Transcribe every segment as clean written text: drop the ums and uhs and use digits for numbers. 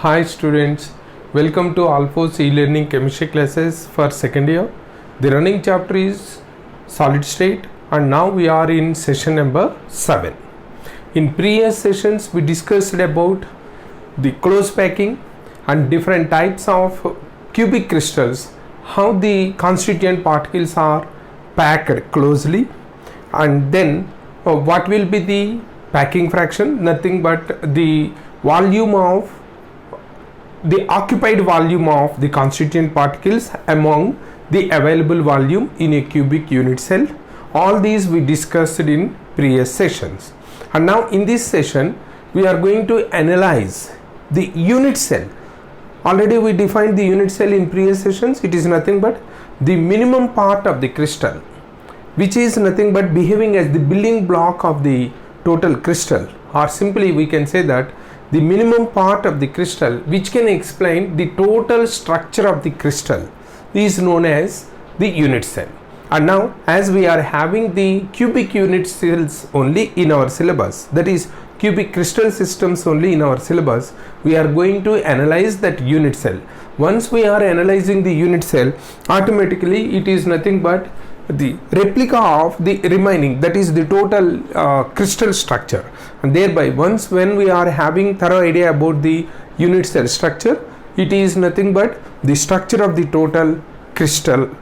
Hi students, welcome to Alphos e-learning chemistry classes for second year. The running chapter is solid state and now we are in session number 7. In previous sessions we discussed about the close packing and different types of cubic crystals, how the constituent particles are packed closely, and then what will be the packing fraction, nothing but the volume of the occupied volume of the constituent particles among the available volume in a cubic unit cell. All these we discussed in previous sessions, and now in this session we are going to analyze the unit cell. Already we defined the unit cell in previous sessions. It is nothing but the minimum part of the crystal, which is nothing but behaving as the building block of the total crystal, or simply we can say that the minimum part of the crystal which can explain the total structure of the crystal is known as the unit cell. And now as we are having the cubic unit cells only in our syllabus, that is cubic crystal systems only in our syllabus, we are going to analyze that unit cell. Once we are analyzing the unit cell, automatically it is nothing but the replica of the remaining, that is the total crystal structure, and thereby once when we are having thorough idea about the unit cell structure, it is nothing but the structure of the total crystal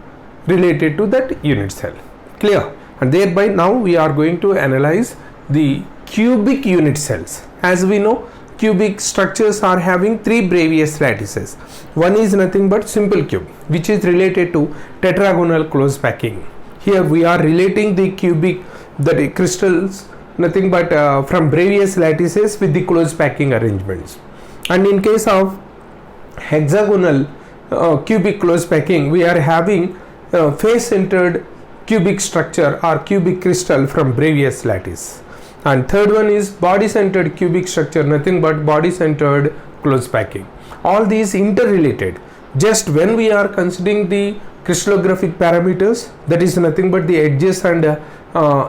related to that unit cell. Clear? And thereby now we are going to analyze the cubic unit cells. As we know, cubic structures are having three Bravais lattices. One is nothing but simple cube, which is related to tetragonal close packing. Here we are relating the cubic, the crystals, nothing but from Bravais lattices with the close packing arrangements. And in case of hexagonal cubic close packing, we are having face centered cubic structure or cubic crystal from Bravais lattice. And third one is body centered cubic structure, nothing but body centered close packing. All these interrelated. Just when we are considering the crystallographic parameters, that is nothing but the edges and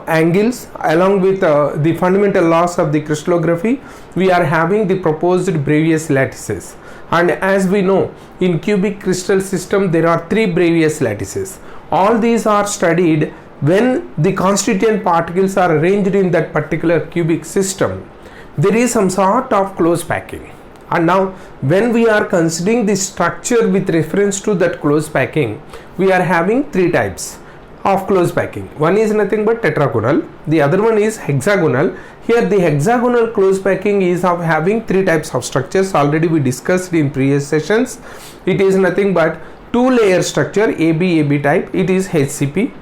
angles along with the fundamental laws of the crystallography, we are having the proposed Bravais lattices. And as we know, in cubic crystal system there are three Bravais lattices. All these are studied when the constituent particles are arranged in that particular cubic system. There is some sort of close packing. And now when we are considering the structure with reference to that close packing, we are having three types of close packing. One is nothing but tetragonal, the other one is hexagonal. Here the hexagonal close packing is of having three types of structures. Already we discussed in previous sessions. It is nothing but two layer structure, AB type. It is HCP,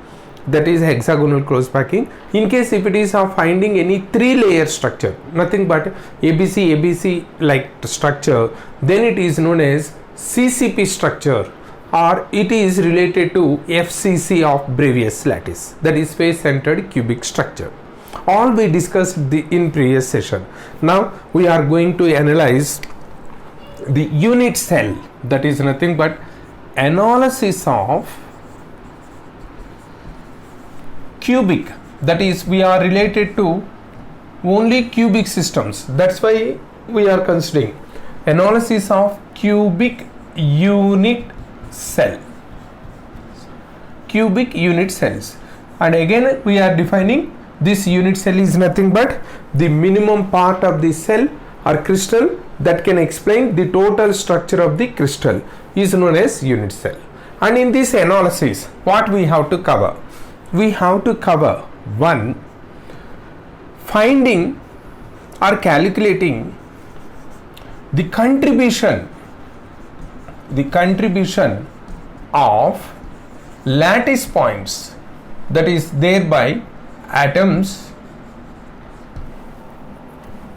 that is hexagonal close packing. In case if it is of finding any three layer structure, nothing but ABC like structure, then it is known as CCP structure, or it is related to FCC of Bravais lattice, that is face centered cubic structure. All we discussed in previous session. Now we are going to analyze the unit cell, that is nothing but analysis of cubic, that is we are related to only cubic systems. That's why we are considering analysis of cubic unit cell, cubic unit cells. And again we are defining this unit cell is nothing but the minimum part of the cell or crystal that can explain the total structure of the crystal is known as unit cell. And in this analysis, what we have to cover? We have to cover one, finding or calculating the contribution of lattice points, that is thereby atoms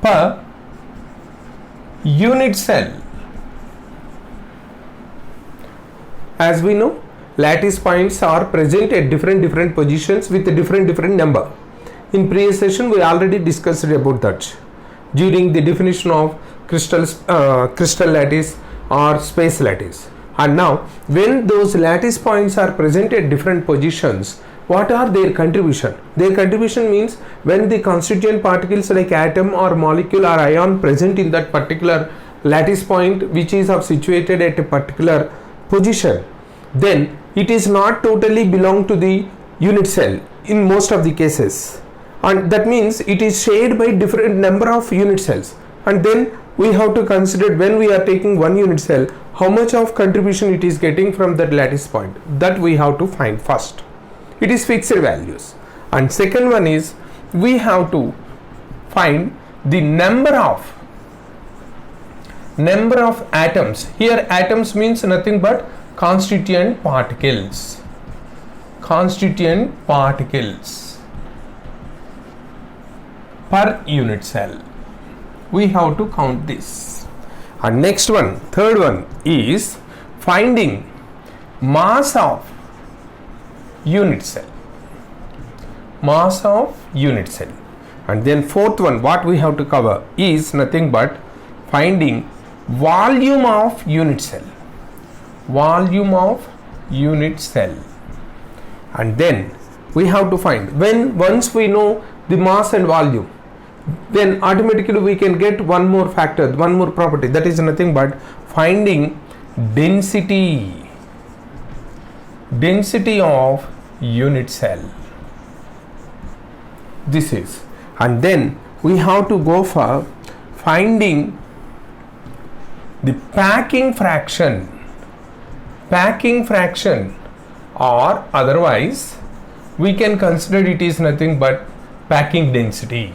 per unit cell. As we know, lattice points are present at different positions with a different number. In previous session we already discussed about that during the definition of crystal lattice or space lattice. And now when those lattice points are present at different positions, what are their contribution? Their contribution means when the constituent particles like atom or molecule or ion present in that particular lattice point which is situated at a particular position, then it is not totally belong to the unit cell in most of the cases, and that means it is shared by different number of unit cells. And then we have to consider, when we are taking one unit cell, how much of contribution it is getting from that lattice point. That we have to find first. It is fixed values. And second one is, we have to find the number of atoms. Here atoms means nothing but constituent particles per unit cell. We have to count this. And next one, third one is finding mass of unit cell. And then fourth one, what we have to cover is nothing but finding volume of unit cell. And then we have to find, once we know the mass and volume, then automatically we can get one more factor, one more property, that is nothing but finding density of unit cell. This is, and then we have to go for finding the packing fraction, or otherwise we can consider it is nothing but packing density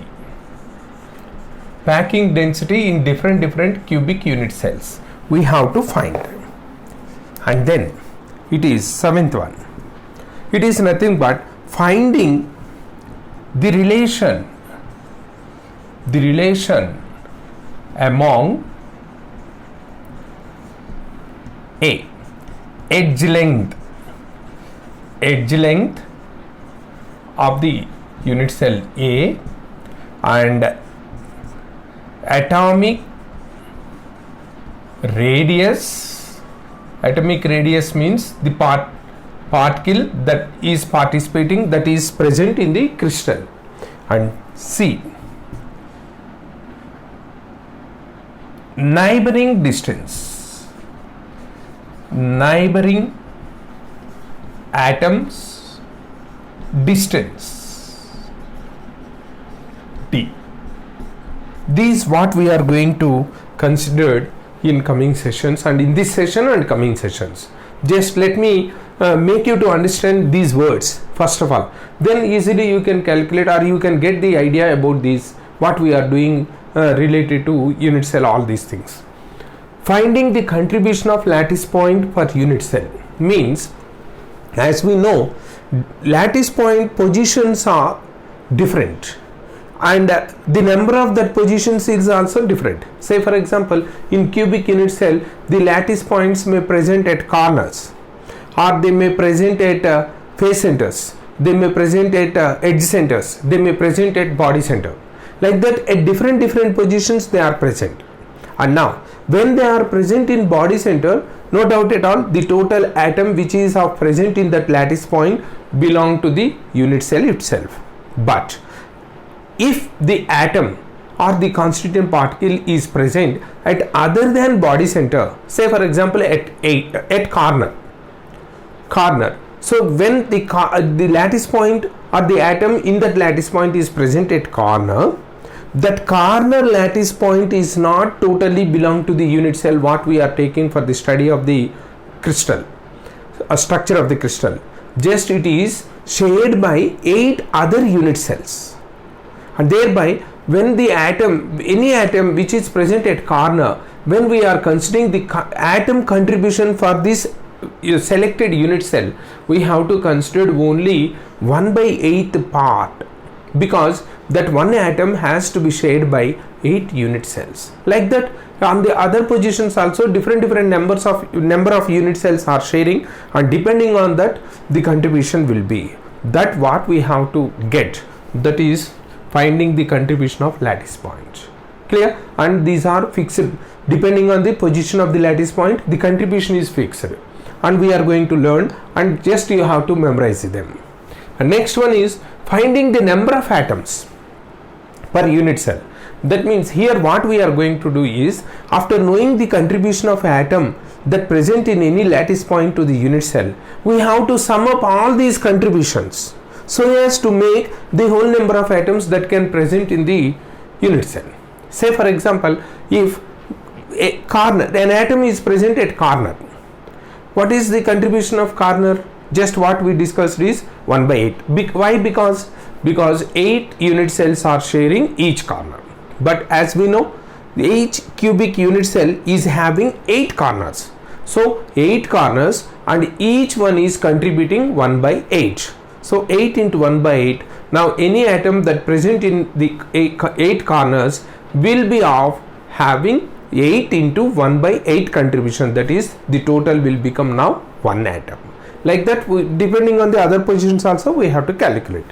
in different cubic unit cells we have to find. And then it is seventh one, it is nothing but finding the relation among edge length of the unit cell A and atomic radius. Atomic radius means the particle that is participating, that is present in the crystal. And C, neighboring atoms distance. D. These what we are going to consider in coming sessions, and in this session and coming sessions. Just let me make you to understand these words first of all, then easily you can calculate, or you can get the idea about these, what we are doing related to unit cell, all these things. Finding the contribution of lattice point per unit cell means, as we know, lattice point positions are different, and the number of that positions is also different. Say for example, in cubic unit cell, the lattice points may present at corners, or they may present at face centers, they may present at edge centers, they may present at body center. Like that, at different positions they are present. And now when they are present in body center, no doubt at all, the total atom which is present in that lattice point belong to the unit cell itself. But if the atom or the constituent particle is present at other than body center, say for example at corner, so when the lattice point or the atom in that lattice point is present at corner, that corner lattice point is not totally belong to the unit cell what we are taking for the study of the crystal, a structure of the crystal. Just it is shared by 8 other unit cells, and thereby when the any atom which is present at corner, when we are considering the atom contribution for this selected unit cell, we have to consider only 1/8 part, because that one atom has to be shared by 8 unit cells. Like that, on the other positions also different number of unit cells are sharing, and depending on that the contribution will be. That what we have to get, that is finding the contribution of lattice point. Clear? And these are fixed. Depending on the position of the lattice point, the contribution is fixed, and we are going to learn, and just you have to memorize them. And next one is finding the number of atoms per unit cell. That means here what we are going to do is, after knowing the contribution of atom that present in any lattice point to the unit cell, we have to sum up all these contributions so as to make the whole number of atoms that can present in the unit cell. Say for example, if an atom is present at corner, what is the contribution of corner? Just what we discussed is 1 by 8. Why? Because 8 unit cells are sharing each corner. But as we know, each cubic unit cell is having 8 corners. So 8 corners, and each one is contributing 1 by 8. So 8 into 1 by 8. Now any atom that present in the 8 corners will be of having 8 into 1 by 8 contribution. That is, the total will become now 1 atom. Like that, depending on the other positions also we have to calculate.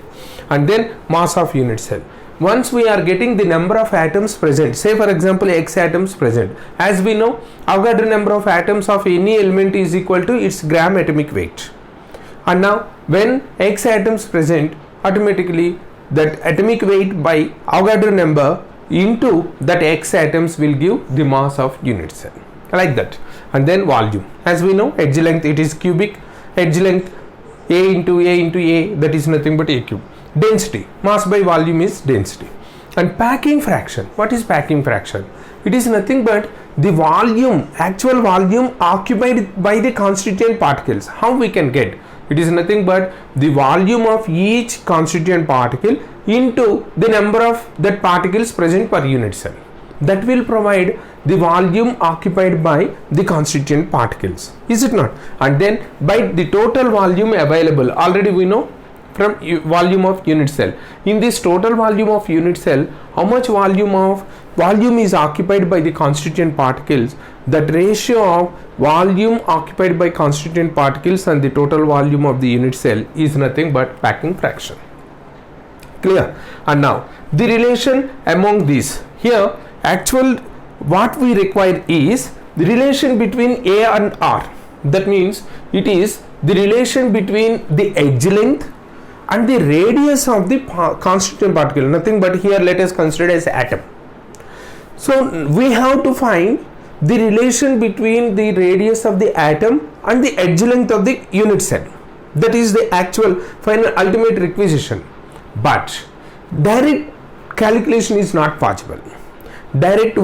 And then mass of unit cell. Once we are getting the number of atoms present, say for example X atoms present, as we know, Avogadro number of atoms of any element is equal to its gram atomic weight. And now when X atoms present, automatically that atomic weight by Avogadro number into that X atoms will give the mass of unit cell, like that. And then volume, as we know, edge length, it is cubic, edge length A into A, that is nothing but A cube. Density, mass by volume is density. And packing fraction, what is packing fraction? It is nothing but the volume, actual volume occupied by the constituent particles. How we can get? It is nothing but the volume of each constituent particle into the number of that particles present per unit cell. That will provide the volume occupied by the constituent particles, is it not? And then by the total volume available, already we know from volume of unit cell. In this total volume of unit cell, how much volume is occupied by the constituent particles? That ratio of volume occupied by constituent particles and the total volume of the unit cell is nothing but packing fraction. Clear? And now the relation among these, here actual what we require is the relation between A and R. That means it is the relation between the edge length and the radius of the constituent particle, nothing but here let us consider as atom. So we have to find the relation between the radius of the atom and the edge length of the unit cell. That is the actual final ultimate requisition. But direct calculation is not possible. Directly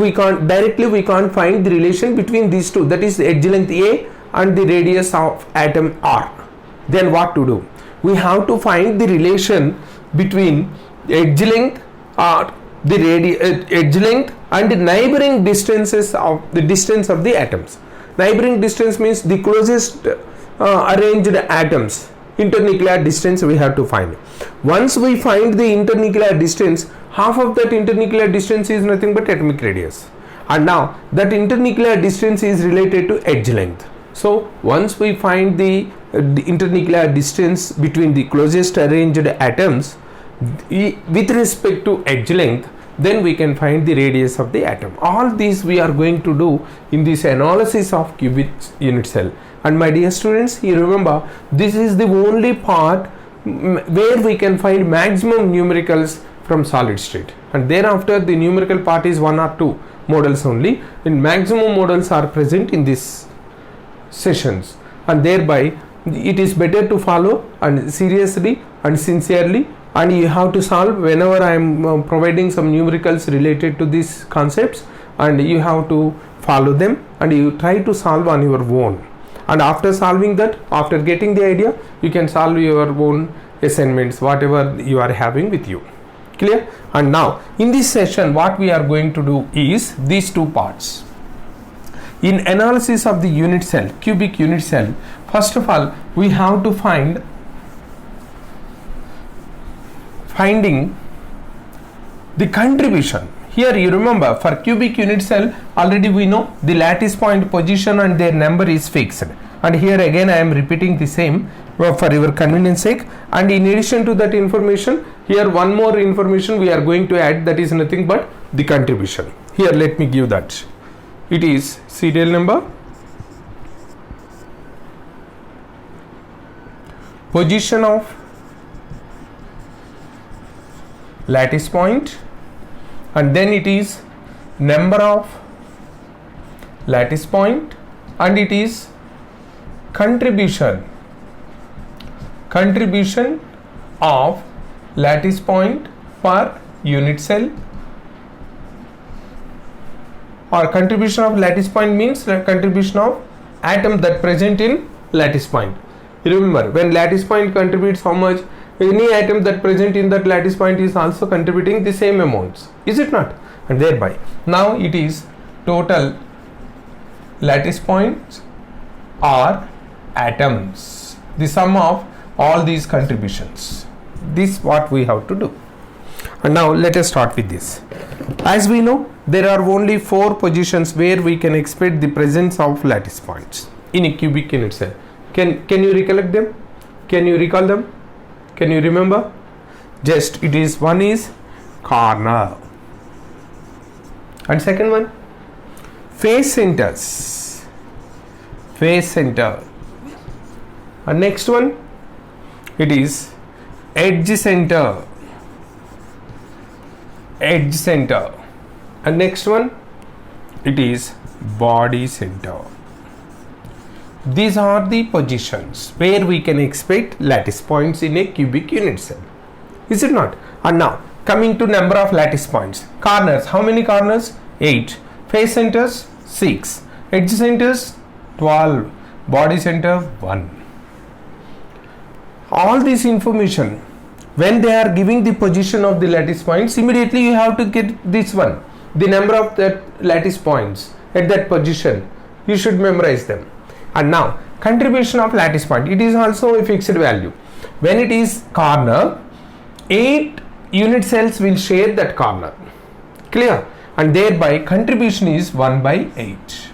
we can't find the relation between these two, that is the edge length A and the radius of atom R. Then what to do? We have to find the relation between edge length or the edge length and the neighboring distances of the distance of the atoms. Neighboring distance means the closest arranged atoms. Internuclear distance we have to find. Once we find the internuclear distance, half of that internuclear distance is nothing but atomic radius. And now that internuclear distance is related to edge length. So once we find the internuclear distance between the closest arranged atoms with respect to edge length, then we can find the radius of the atom. All these we are going to do in this analysis of cubic unit cell. And my dear students, you remember, this is the only part where we can find maximum numericals from solid state, and thereafter the numerical part is 1 or 2 models only, and maximum models are present in these sessions, and thereby it is better to follow and seriously and sincerely, and you have to solve whenever I am providing some numericals related to these concepts, and you have to follow them and you try to solve on your own. And after solving that, after getting the idea, you can solve your own assignments, whatever you are having with you. Clear? And now in this session what we are going to do is these two parts. In analysis of the unit cell, cubic unit cell, first of all we have to finding the contribution. Here you remember, for cubic unit cell already we know the lattice point position and their number is fixed, and here again I am repeating the same for your convenience sake. And in addition to that information, here one more information we are going to add, that is nothing but the contribution. Here let me give that. It is serial number, position of lattice point, and then it is number of lattice point, and it is contribution of lattice point per unit cell, or contribution of lattice point means contribution of atom that present in lattice point. Remember, when lattice point contributes how much, any atom that present in that lattice point is also contributing the same amounts, is it not? And thereby now it is total lattice points or atoms, the sum of all these contributions. This what we have to do. And now let us start with this. As we know, there are only 4 positions where we can expect the presence of lattice points in a cubic unit cell. Can you recollect them? Can you recall them? Can you remember? Just it is, one is corner, and second one face center, and next one it is edge center, and next one it is body center. These are the positions where we can expect lattice points in a cubic unit cell, is it not? And now coming to number of lattice points. Corners, how many corners? 8. Face centers 6. Edge centers 12. Body center 1. All this information, when they are giving the position of the lattice points, immediately you have to get this one, the number of that lattice points at that position. You should memorize them. And now contribution of lattice point, it is also a fixed value. When it is corner, 8 unit cells will share that corner, clear, and thereby contribution is 1/8.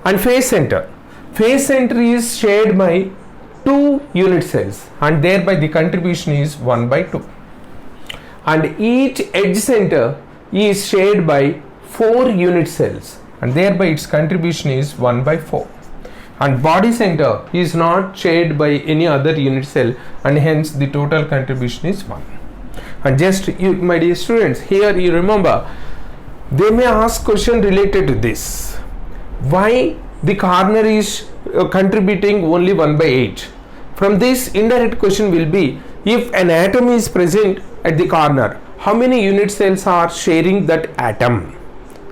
And face center is shared by 2 unit cells, and thereby the contribution is 1/2. And each edge center is shared by 4 unit cells, and thereby its contribution is 1/4. And body center is not shared by any other unit cell, and hence the total contribution is 1. And just you, my dear students, here you remember, they may ask question related to this. Why the corner is contributing only 1/8? From this, indirect question will be, if an atom is present at the corner, how many unit cells are sharing that atom?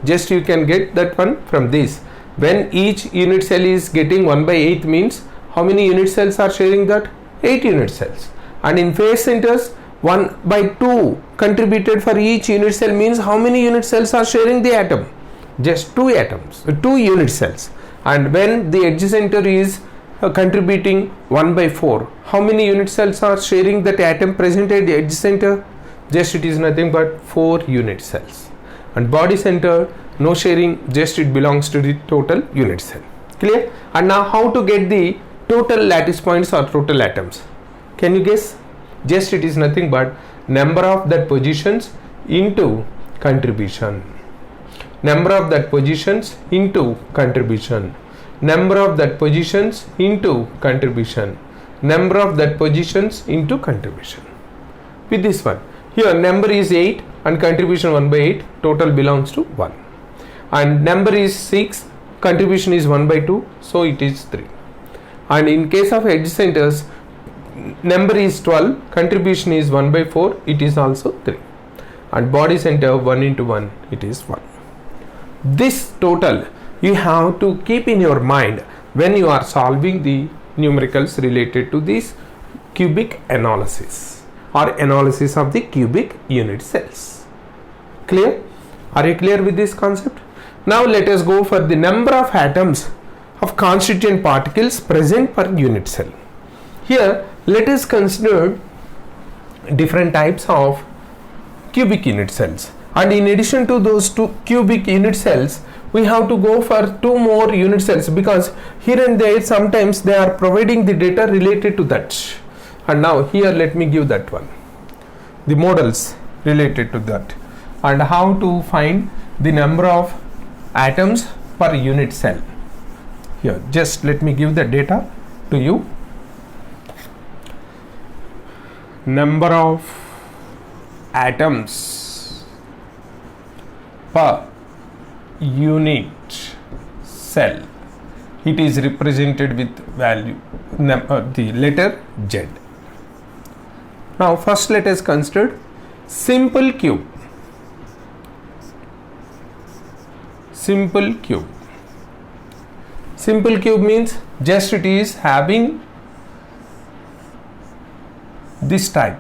Just you can get that one from this. When each unit cell is getting 1/8 means how many unit cells are sharing that? 8 unit cells. And in face centers, 1/2 contributed for each unit cell means how many unit cells are sharing the atom? Just 2 atoms, 2 unit cells. And when the edge center is contributing 1/4, how many unit cells are sharing that atom present at the edge center? Just it is nothing but 4 unit cells. And body center, no sharing, just it belongs to the total unit cell, clear? And now how to get the total lattice points or total atoms? Can you guess? Just it is nothing but number of that positions into contribution, number of that positions into contribution, number of that positions into contribution, number of that positions into contribution. With this one, here number is 8 and contribution 1/8, total belongs to 1. And number is 6, contribution is 1/2, so it is 3. And in case of edge centers, number is 12, contribution is 1/4, it is also 3. And body center 1 into 1, it is 1. This total you have to keep in your mind when you are solving the numericals related to this cubic analysis or analysis of the cubic unit cells. Clear? Are you clear with this concept? Now let us go for the number of atoms of constituent particles present per unit cell. Here let us consider different types of cubic unit cells, and in addition to those 2 cubic unit cells, we have to go for 2 more unit cells, because here and there sometimes they are providing the data related to that. And now here let me give that one, the models related to that, and how to find the number of atoms per unit cell. Here just let me give the data to you. Number of atoms per unit cell, it is represented with value the letter Z. Now first let us consider simple cube. Simple cube. Simple cube means just it is having this type.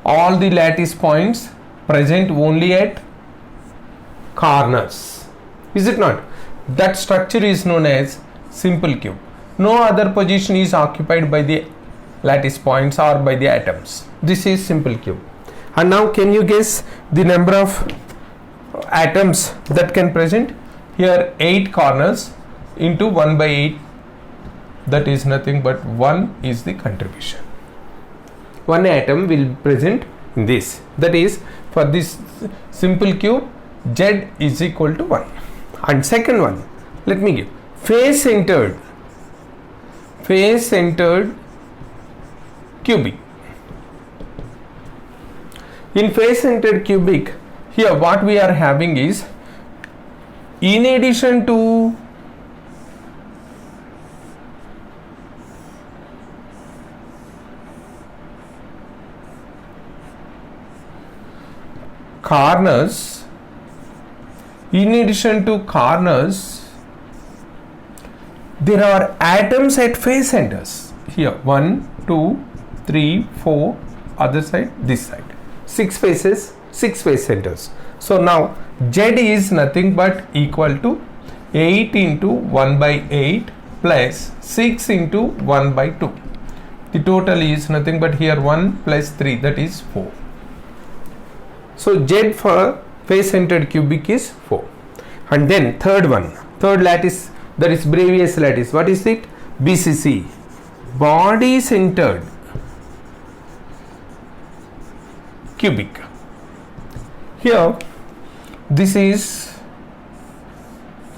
All the lattice points present only at corners. Is it not? That structure is known as simple cube. No other position is occupied by the lattice points or by the atoms. This is simple cube. And now can you guess the number of atoms that can present? Here 8 corners into 1 by 8, that is nothing but 1 is the contribution. 1 atom will present in this. That is, for this simple cube, Z is equal to 1. And second one, let me give face centered cubic. In face centered cubic, here what we are having is, in addition to corners, there are atoms at face centers. Here 1, 2, 3, 4, other side, this side. 6 faces, 6 face centers. So now Z is nothing but equal to 8 into 1 by 8 plus 6 into 1 by 2. The total is nothing but here 1 plus 3, that is 4. So Z for face centered cubic is 4. And then third one, third lattice, that is Bravais lattice. What is it? BCC, body centered cubic. Here this is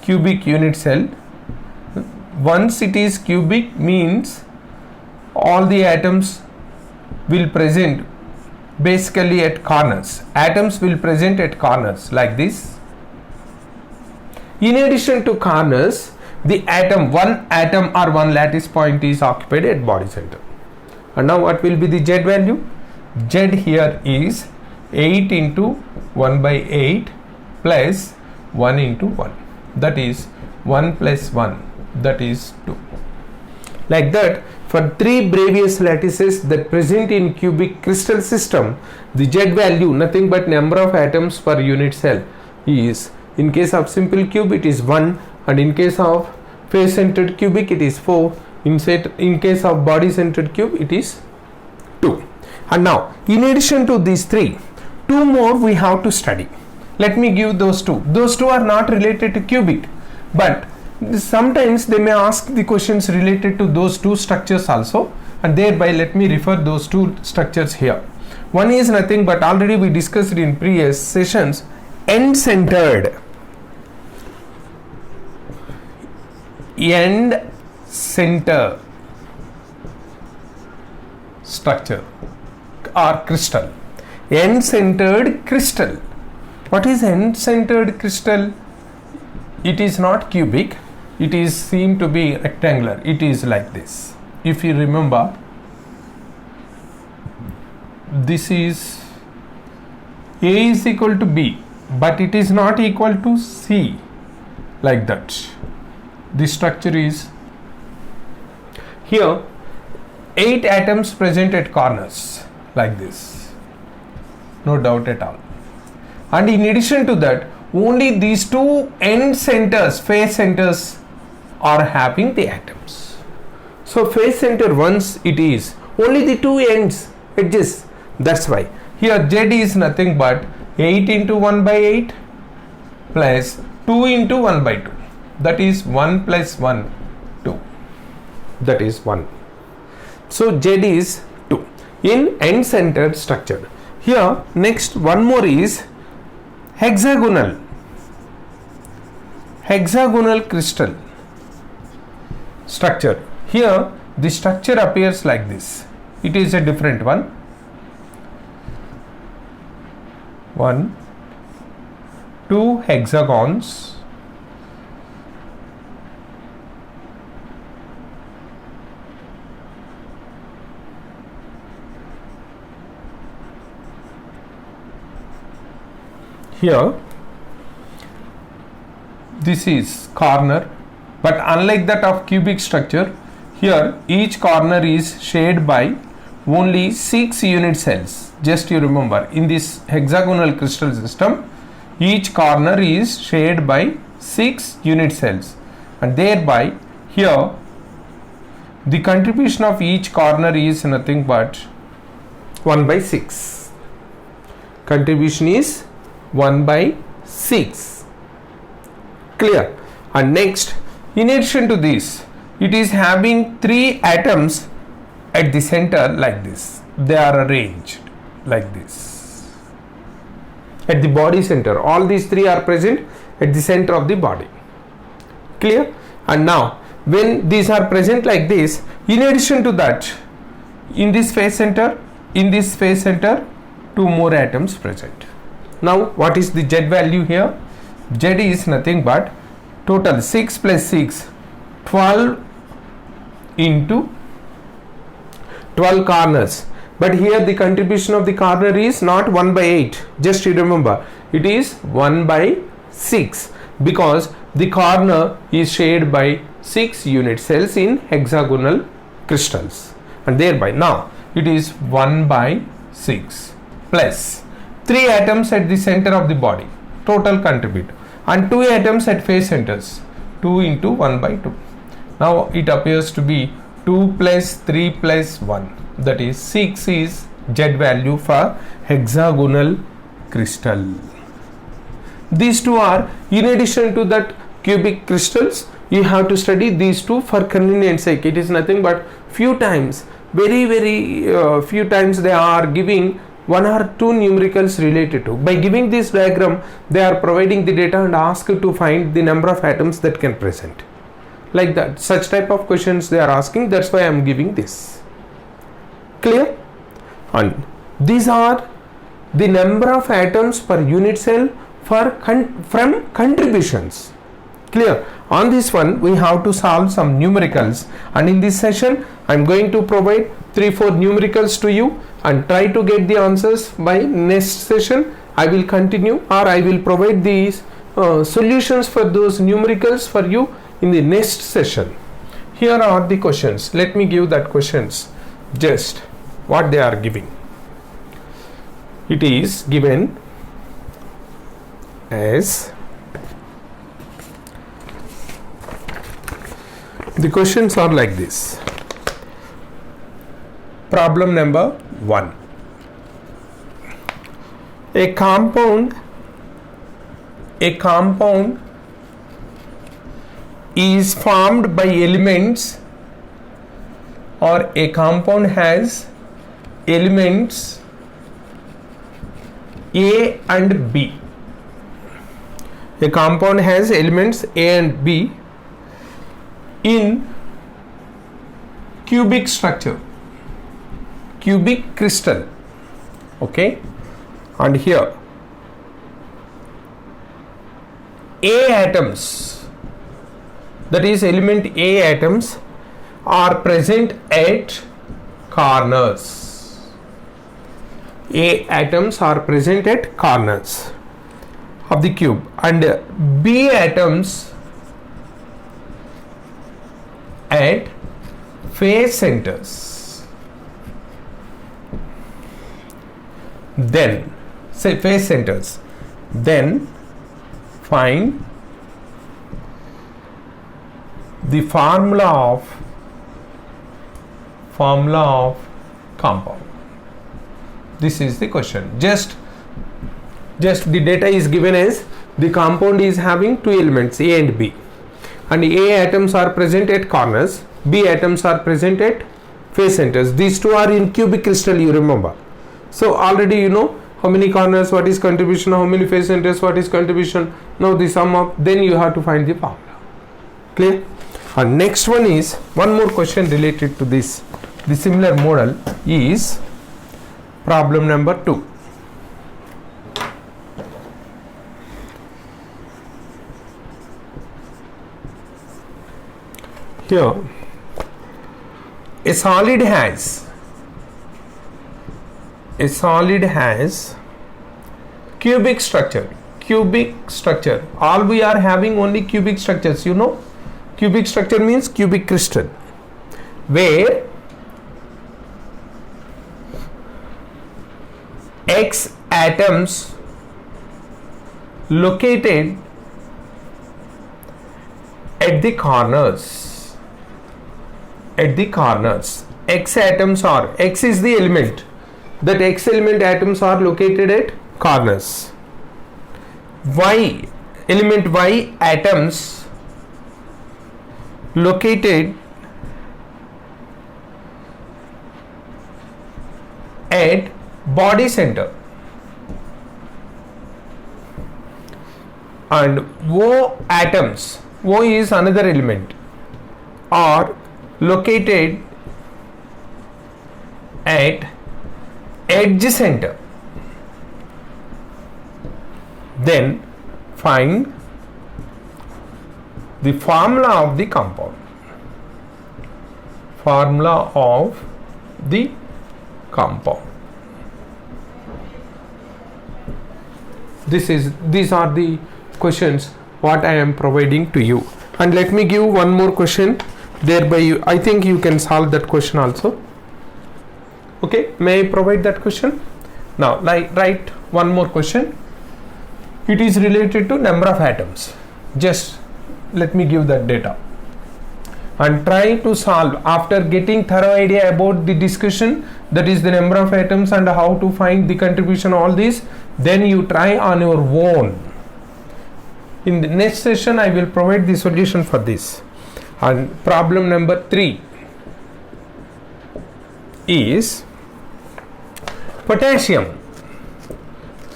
cubic unit cell. Once it is cubic means all the atoms will present basically at corners. Atoms will present at corners like this. In addition to corners, the atom, one atom or one lattice point is occupied at body center. And now what will be the Z value? Z here is 8 into 1 by 8 plus 1 into 1, that is 1 plus 1, that is 2. Like that, for 3 Bravais lattices that present in cubic crystal system, the Z value, nothing but number of atoms per unit cell, is, in case of simple cube it is 1, and in case of face centered cubic it is 4, in case of body centered cube it is 2. And now in addition to these 3, 2 more we have to study. Let me give those 2. Those 2 are not related to cubic, but sometimes they may ask the questions related to those 2 structures also, and thereby let me refer those 2 structures here. One is nothing but, already we discussed in previous sessions, end centered structure or crystal. End centered crystal. What is end centered crystal? It is not cubic, it is seem to be rectangular. It is like this. If you remember, this is A is equal to B, but it is not equal to C, like that. This structure is here 8 atoms present at corners like this, no doubt at all. And in addition to that, only these 2 end centers, face centers, are having the atoms. So face center, once it is only the 2 ends, edges, that's why here Z is nothing but 8 into 1 by 8 plus 2 into 1 by 2, that is 1 plus 1, 2, that is 1. So Z is 2 in end centered structure. Here next one more is hexagonal crystal structure. Here the structure appears like this. It is a different one. 1, two hexagons here. This is corner, but unlike that of cubic structure, here each corner is shared by only 6 unit cells. Just you remember, in this hexagonal crystal system, each corner is shared by 6 unit cells, and thereby here the contribution of each corner is nothing but 1 by 6. Contribution is 1 by 6. Clear? And next, in addition to this, it is having 3 atoms at the center like this. They are arranged like this at the body center. All these 3 are present at the center of the body. Clear? And now when these are present like this, in addition to that, in this face center, 2 more atoms present. Now what is the Z value here? Z is nothing but total 6 plus 6, 12 into 12 corners. But here the contribution of the corner is not 1 by 8. Just you remember, it is 1 by 6 because the corner is shared by 6 unit cells in hexagonal crystals, and thereby now it is 1 by 6 plus 3 atoms at the center of the body, total contribute, and 2 atoms at face centers, 2 into 1 by 2. Now it appears to be 2 plus 3 plus 1, that is 6 is Z value for hexagonal crystal. These 2 are in addition to that cubic crystals. You have to study these 2 for convenience sake. It is nothing but few times, very few times they are giving 1 or 2 numericals related to. By giving this diagram, they are providing the data and ask you to find the number of atoms that can present. Like that, such type of questions they are asking. That's why I am giving this. Clear? And these are the number of atoms per unit cell from contributions. Clear? On this one, we have to solve some numericals, and in this session, I am going to provide 3-4 numericals to you and try to get the answers. By next session, I will continue, or I will provide these solutions for those numericals for you in the next session. Here are the questions. Let me give that questions, just what they are giving. It is given as, the questions are like this. Problem number 1. A compound is formed by elements, or a compound has elements A and B. A compound has elements A and B in cubic structure, cubic crystal. Okay, and here A atoms, that is element A atoms, are present at corners. A atoms are present at corners of the cube, and B atoms at face centers. Then say face centers, then find the formula of compound. This is the question. Just the data is given as the compound is having 2 elements A and B, and A atoms are present at corners, B atoms are present at face centers. These 2 are in cubic crystal, you remember. So already you know how many corners, what is contribution, how many face centers, what is contribution. Now the sum of, then you have to find the formula. Clear? And next one is one more question related to this. The similar model is problem number 2. here a solid has cubic structure. All we are having only cubic structures, you know. Cubic structure means cubic crystal, where X atoms located at the corners. X atoms are, X is the element, that X element atoms are located at corners. Y atoms located at body center, and O atoms, O is another element, are located at edge center. Then find the formula of the compound. These are the questions what I am providing to you. And let me give one more question, thereby I think you can solve that question also. Okay, may I provide that question? Now write one more question. It is related to number of atoms. Just let me give that data and try to solve after getting thorough idea about the discussion, that is the number of atoms and how to find the contribution, all this. Then you try on your own. In the next session I will provide the solution for this. And problem number 3 is potassium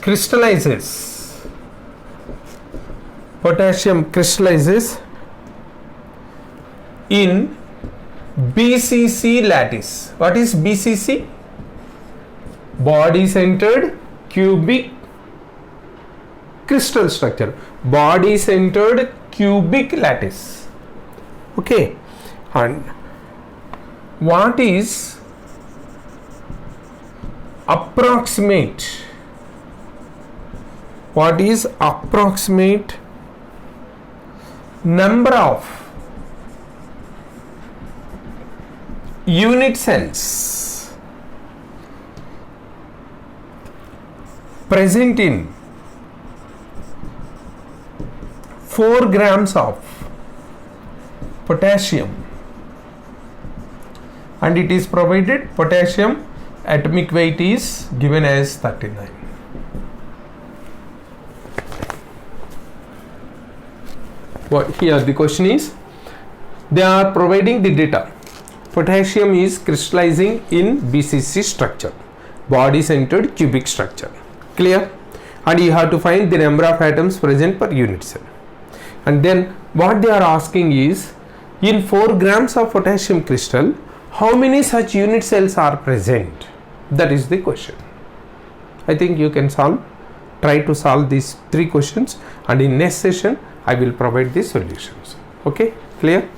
crystallizes in BCC lattice. What is BCC? Body centered cubic crystal structure. Body centered cubic lattice. Okay, and what is approximate number of unit cells present in 4 grams of potassium, and it is provided potassium atomic weight is given as 39. What here the question is, they are providing the data. Potassium is crystallizing in BCC structure, body centered cubic structure. Clear? And you have to find the number of atoms present per unit cell. And then what they are asking is, in 4 grams of potassium crystal, how many such unit cells are present? That is the question. I think you can try to solve these 3 questions, and in next session I will provide the solutions. Okay, clear?